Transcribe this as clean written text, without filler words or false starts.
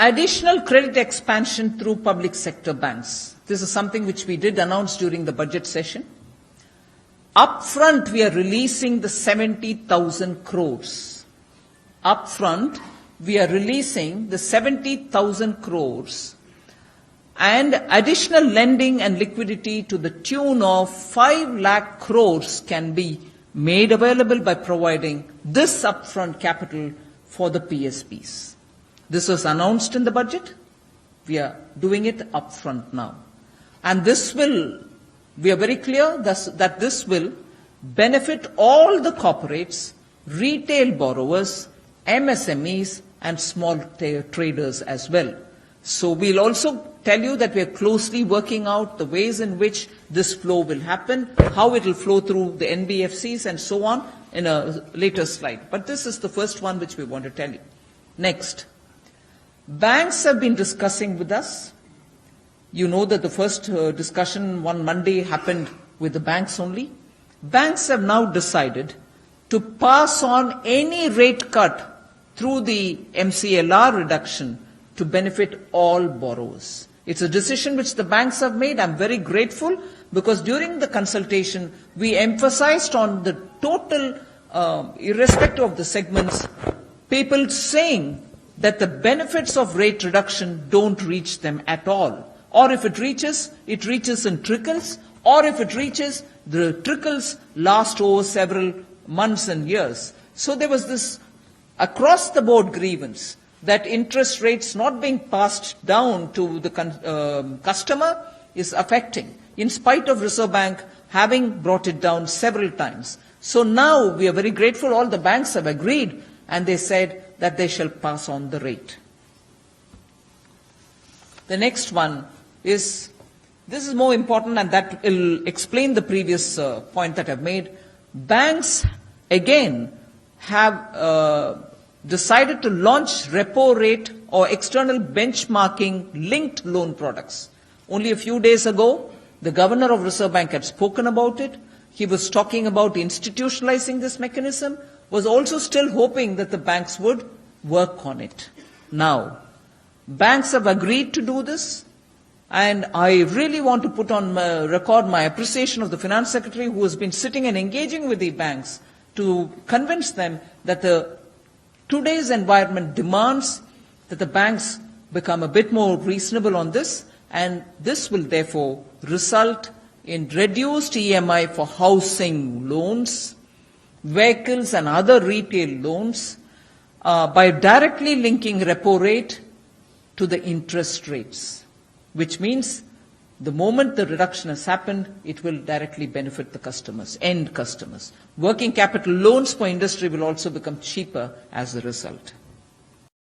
Additional credit expansion through public sector banks. This is something which we did announce during the budget session. Upfront, we are releasing the 70,000 crores. Upfront, we are releasing the 70,000 crores and additional lending and liquidity to the tune of 5 lakh crores can be made available by providing this upfront capital for the PSBs. This was announced in the budget. We are doing it upfront now. And this will, we are very clear that this will benefit all the corporates, retail borrowers, MSMEs, and small traders as well. So we'll also tell you that we are closely working out the ways in which this flow will happen, how it will flow through the NBFCs and so on in a later slide. But this is the first one which we want to tell you. Next. Banks have been discussing with us. You know that the first discussion one Monday happened with the banks only. Banks have now decided to pass on any rate cut through the MCLR reduction to benefit all borrowers. It's a decision which the banks have made. I'm very grateful because during the consultation, we emphasized on the total, irrespective of the segments, people saying that the benefits of rate reduction don't reach them at all. Or if it reaches in trickles, or if it reaches, the trickles last over several months and years. So there was this across-the-board grievance that interest rates not being passed down to the customer is affecting, in spite of Reserve Bank having brought it down several times. So now we are very grateful all the banks have agreed and they said that they shall pass on the rate. The next one is, this is more important and that will explain the previous point that I've made. Banks, again, have decided to launch repo rate or external benchmarking linked loan products. Only a few days ago, the Governor of Reserve Bank had spoken about it. He was talking about institutionalizing this mechanism, was also still hoping that the banks would work on it. Now, banks have agreed to do this, and I really want to put on record my appreciation of the Finance Secretary who has been sitting and engaging with the banks to convince them that today's environment demands that the banks become a bit more reasonable on this, and this will therefore result in reduced EMI for housing loans, vehicles and other retail loans by directly linking repo rate to the interest rates, which means the moment the reduction has happened, it will directly benefit the customers, end customers. Working capital loans for industry will also become cheaper as a result.